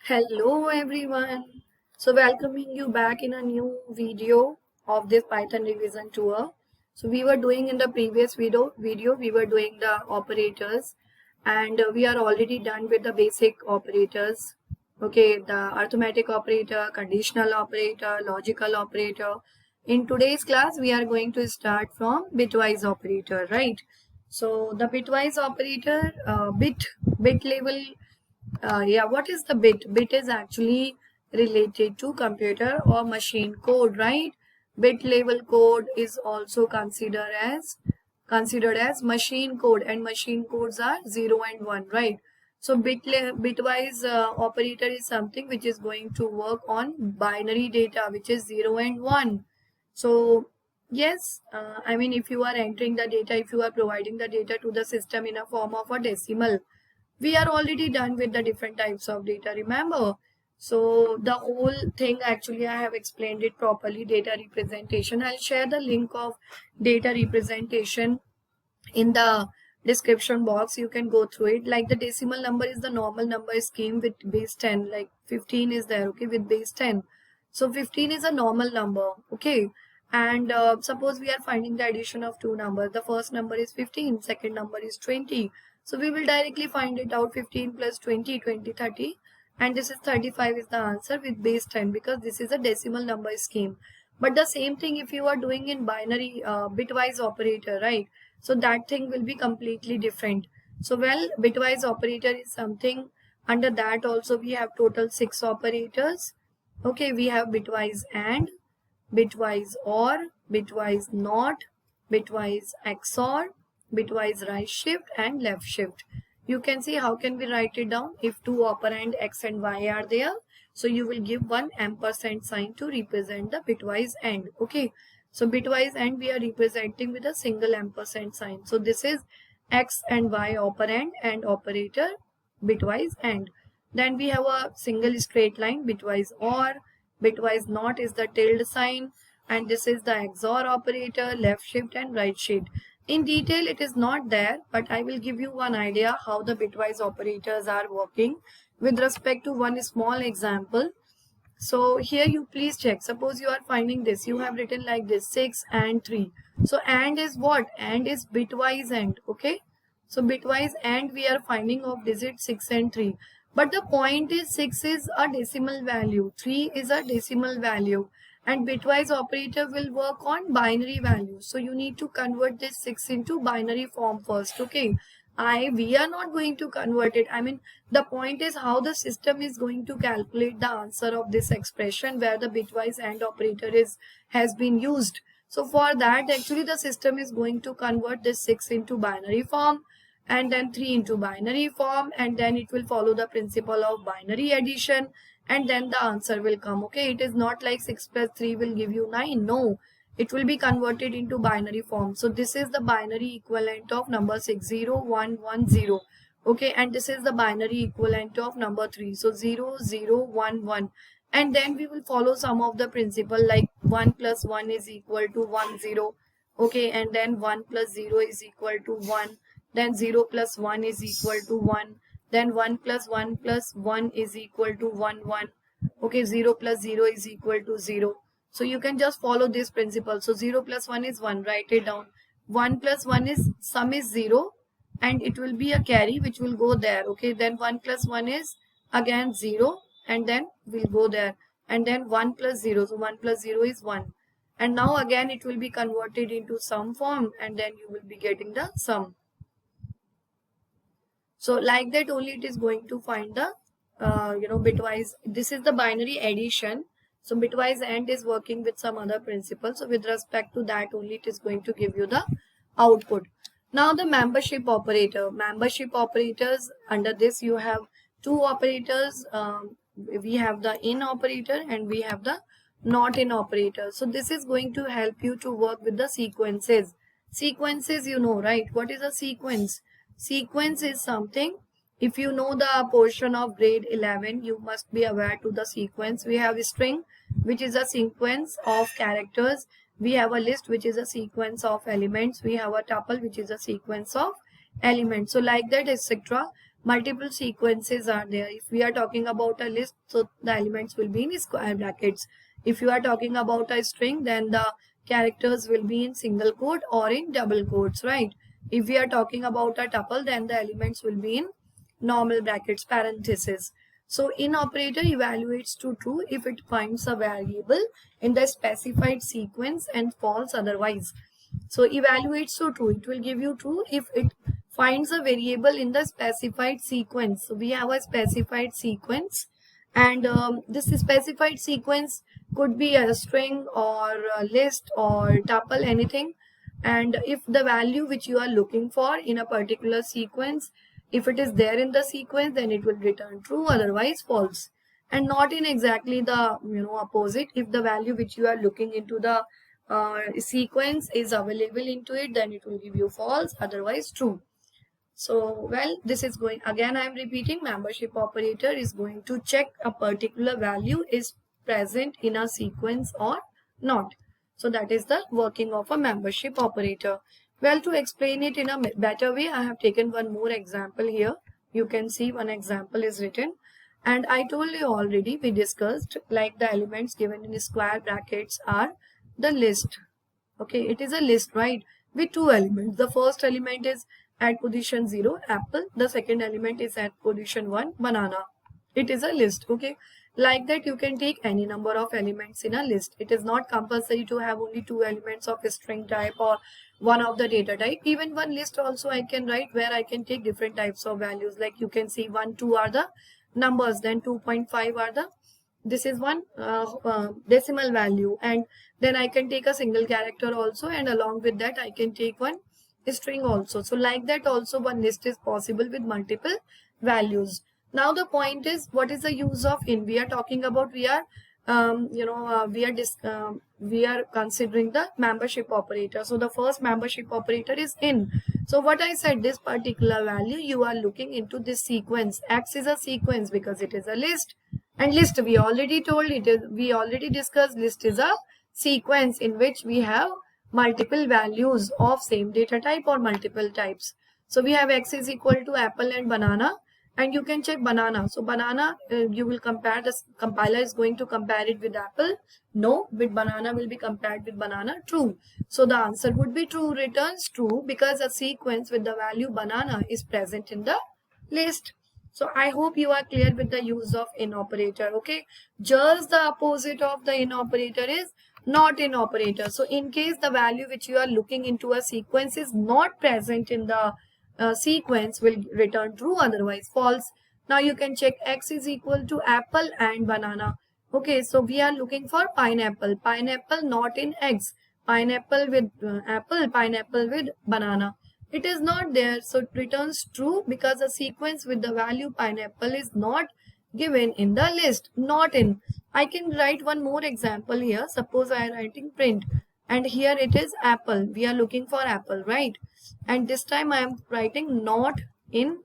Hello everyone. So welcoming you back in a new video of this Python revision tour. So we were doing in the previous video we were doing the operators and we are already done with the basic operators. Okay, the arithmetic operator, conditional operator, logical operator. In today's class we are going to start from bitwise operator, right? So the bitwise operator, bit level yeah, what is the bit? Bit is actually related to computer or machine code, right? Bit level code is also considered as machine code, and machine codes are 0 and 1, right? So bitwise operator is something which is going to work on binary data, which is 0 and 1. So yes, I mean, if you are entering the data, if you are providing the data to the system in a form of a decimal, we are already done with the different types of data, remember? So the whole thing, actually I have explained it properly. Data representation, I'll share the link of data representation in the description box. You can go through it. Like the decimal number is the normal number scheme with base 10, like 15 is there, okay, with base 10. So 15 is a normal number, okay. And suppose we are finding the addition of two numbers. The first number is 15, second number is 20. So we will directly find it out. 15 plus 20, 20, 30, and this is 35 is the answer with base 10, because this is a decimal number scheme. But the same thing if you are doing in binary bitwise operator, right? So that thing will be completely different. So well, bitwise operator is something, under that also we have total 6 operators. Okay, we have bitwise and, bitwise or, bitwise not, bitwise XOR, bitwise right shift and left shift. You can see how can we write it down. If two operand X and Y are there, so you will give one ampersand sign to represent the bitwise AND. Okay, so bitwise AND we are representing with a single ampersand sign. So this is X and Y operand and operator bitwise AND. Then we have a single straight line bitwise OR, bitwise not is the tilde sign, and this is the XOR operator, left shift and right shift. In detail it is not there, but I will give you one idea how the bitwise operators are working with respect to one small example. So here you please check. Suppose you are finding this, you have written like this, 6 and 3. So AND is what? AND is bitwise AND, okay? So bitwise AND we are finding of digit 6 and 3. But the point is 6 is a decimal value, 3 is a decimal value, and bitwise operator will work on binary value. So you need to convert this 6 into binary form first, okay? We are not going to convert it. I mean, the point is how the system is going to calculate the answer of this expression where the bitwise AND operator has been used. So for that, actually the system is going to convert this 6 into binary form and then 3 into binary form, and then it will follow the principle of binary addition, and then the answer will come. Okay, it is not like 6 plus 3 will give you 9. No, it will be converted into binary form. So this is the binary equivalent of number 6, 0, 1, 1, 0. Okay, and this is the binary equivalent of number 3. So 0, 0, 1, 1. And then we will follow some of the principle, like 1 plus 1 is equal to 1, 0. Okay, and then 1 plus 0 is equal to 1. Then 0 plus 1 is equal to 1. Then 1 plus 1 plus 1 is equal to 1, 1. Okay, 0 plus 0 is equal to 0. So you can just follow this principle. So 0 plus 1 is 1. Write it down. 1 plus 1 is, sum is 0. And it will be a carry which will go there. Okay, then 1 plus 1 is again 0. And then we'll go there. And then 1 plus 0. So 1 plus 0 is 1. And now again it will be converted into sum form. And then you will be getting the sum. So like that only it is going to find the bitwise. This is the binary addition. So bitwise AND is working with some other principle. So with respect to that only it is going to give you the output. Now the membership operator. Membership operators, under this you have two operators. We have the in operator and we have the not in operator. So this is going to help you to work with the sequences. Sequences, you know, right? What is a sequence? Sequence is something, if you know the portion of grade 11, you must be aware to the sequence. We have a string, which is a sequence of characters. We have a list, which is a sequence of elements. We have a tuple, which is a sequence of elements. So like that, etc. multiple sequences are there. If we are talking about a list, so the elements will be in square brackets. If you are talking about a string, then the characters will be in single quote or in double quotes, right? If we are talking about a tuple, then the elements will be in normal brackets, parentheses. So in operator evaluates to true if it finds a variable in the specified sequence and false otherwise. So evaluates to true, it will give you true if it finds a variable in the specified sequence. So we have a specified sequence, and this specified sequence could be a string or a list or tuple, anything. And if the value which you are looking for in a particular sequence, if it is there in the sequence, then it will return true, otherwise false. And not in exactly the opposite. If the value which you are looking into the sequence is available into it, then it will give you false, otherwise true. So, well, this is going, again I am repeating, membership operator is going to check a particular value is present in a sequence or not. So that is the working of a membership operator. Well, to explain it in a better way, I have taken one more example here. You can see one example is written. And I told you already, we discussed like the elements given in square brackets are the list. Okay, it is a list, right? With two elements. The first element is at position 0, apple. The second element is at position 1, banana. It is a list. Okay, like that you can take any number of elements in a list. It is not compulsory to have only two elements of a string type or one of the data type. Even one list also I can write where I can take different types of values. Like you can see 1, 2 are the numbers, then 2.5 are the, this is one decimal value, and then I can take a single character also, and along with that I can take one string also. So like that also one list is possible with multiple values. Now the point is, what is the use of in? We are talking about, we are we are considering the membership operator. So the first membership operator is in. So what I said, this particular value you are looking into this sequence. X is a sequence because it is a list, and list we already told it is, we already discussed, list is a sequence in which we have multiple values of same data type or multiple types. So we have X is equal to apple and banana, and you can check banana. So banana, you will compare, the compiler is going to compare it with apple. No, with banana will be compared with banana. True. So the answer would be true, returns true, because a sequence with the value banana is present in the list. So I hope you are clear with the use of in operator. Okay, just the opposite of the in operator is not in operator. So in case the value which you are looking into a sequence is not present in the sequence, will return true, otherwise false. Now you can check X is equal to apple and banana. Okay, so we are looking for pineapple. Pineapple not in X. Pineapple with apple, pineapple with banana. It is not there, so it returns true because a sequence with the value pineapple is not given in the list, not in. I can write one more example here. Suppose I am writing print, and here it is apple. We are looking for apple, right? And this time I am writing not in,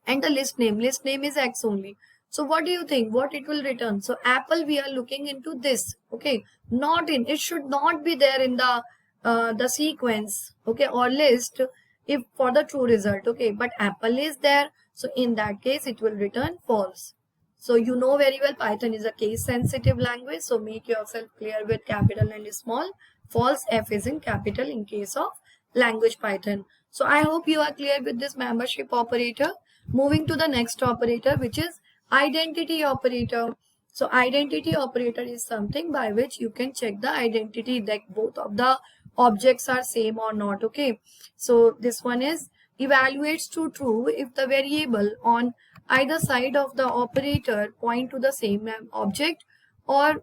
and the list name is X only. So what do you think, what it will return? So apple we are looking into this. Okay, not in, it should not be there in the sequence, okay, or list, if for the true result. Okay, but apple is there, so in that case it will return false. So you know very well Python is a case sensitive language, so make yourself clear with capital and small. False, F is in capital in case of language Python. So I hope you are clear with this membership operator. Moving to the next operator, which is identity operator. So identity operator is something by which you can check the identity that both of the objects are same or not. Okay, so this one is evaluates to true if the variable on either side of the operator point to the same object or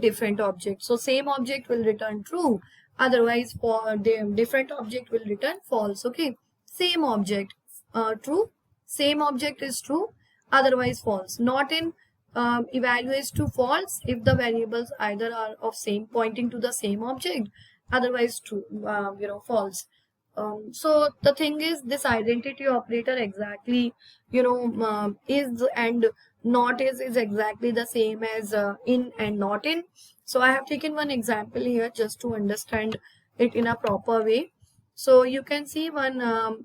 different object. So same object will return true, otherwise for the different object will return false. Okay, same object true, same object is true, otherwise false. Not in evaluates to false if the variables either are of same pointing to the same object, otherwise true, false. So the thing is, this identity operator exactly is and not is exactly the same as in and not in. So I have taken one example here just to understand it in a proper way. So you can see one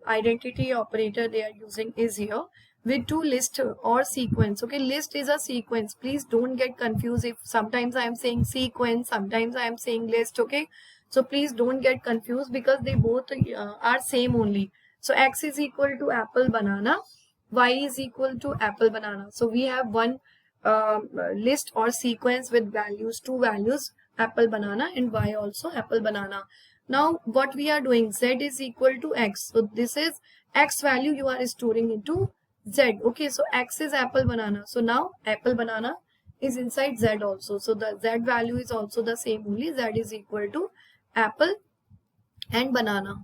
identity operator they are using is here with two list or sequence. Okay, list is a sequence. Please don't get confused if sometimes I am saying sequence, sometimes I am saying list. Okay, so please don't get confused because they both are same only. So x is equal to apple banana, y is equal to apple banana. So we have one list or sequence with values, two values, apple banana and y also apple banana. Now what we are doing, z is equal to x. So this is x value you are storing into z. Okay, so x is apple banana. So now apple banana is inside z also. So the z value is also the same only. Z is equal to apple and banana.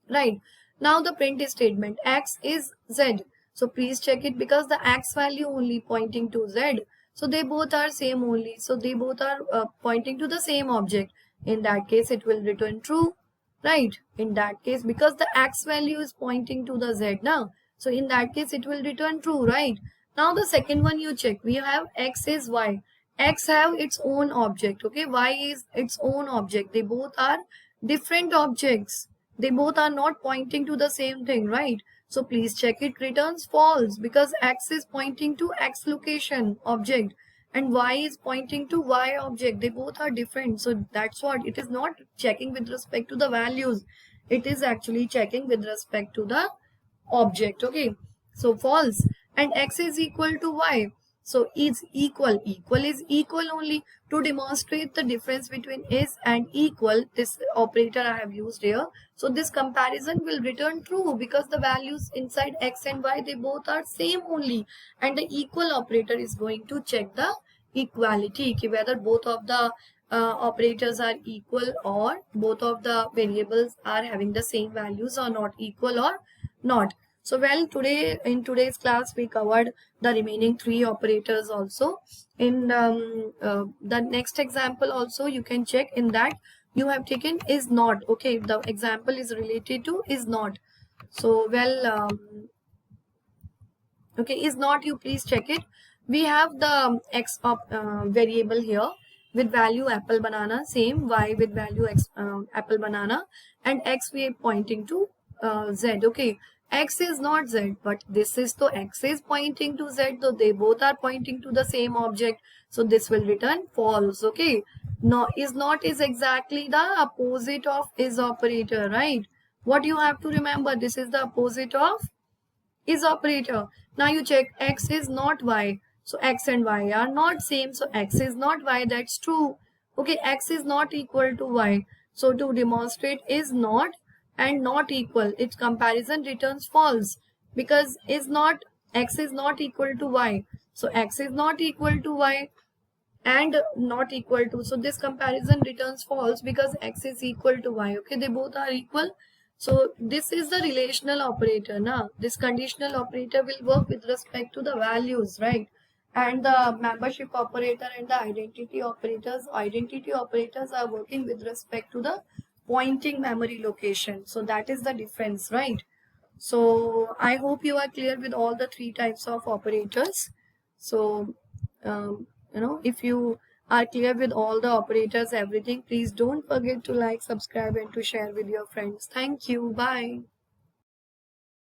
Right. Now the print statement x is z. So please check it because the x value only pointing to z. So they both are same only. So they both are pointing to the same object. In that case, it will return true. Right. In that case, because the x value is pointing to the z now. So in that case, it will return true. Right. Now the second one you check. We have x is y. X have its own object. Okay. Y is its own object. They both are different objects. They both are not pointing to the same thing, right? So please check it returns false because x is pointing to x location object and y is pointing to y object. They both are different. So that's what it is not checking with respect to the values. It is actually checking with respect to the object. Okay, so false. And x is equal to y. So is equal. Equal is equal only. To demonstrate the difference between is and equal, this operator I have used here. So this comparison will return true because the values inside x and y, they both are same only. And the equal operator is going to check the equality, whether both of the operators are equal or both of the variables are having the same values or not, equal or not. So well, today in today's class we covered the remaining three operators also. In the next example also you can check, in that you have taken is not. Okay, the example is related to is not. So well, okay, is not, you please check it. We have the x variable here with value apple banana, same y with value x apple banana, and x we are pointing to z. Okay, x is not z, but this is, so x is pointing to z, so they both are pointing to the same object, so this will return false. Okay, no, is not is exactly the opposite of is operator, right? What you have to remember, this is the opposite of is operator. Now you check x is not y, so x and y are not same, so x is not y, that's true. Okay, x is not equal to y, so to demonstrate is not and not equal, its comparison returns false because is not, x is not equal to y, so x is not equal to y and not equal to, so this comparison returns false because x is equal to y. Okay, they both are equal. So this is the relational operator. Now this conditional operator will work with respect to the values, right? And the membership operator and the identity operators are working with respect to the pointing memory location. So that is the difference, right? So I hope you are clear with all the three types of operators. So if you are clear with all the operators, everything, please don't forget to like, subscribe and to share with your friends. Thank you. Bye.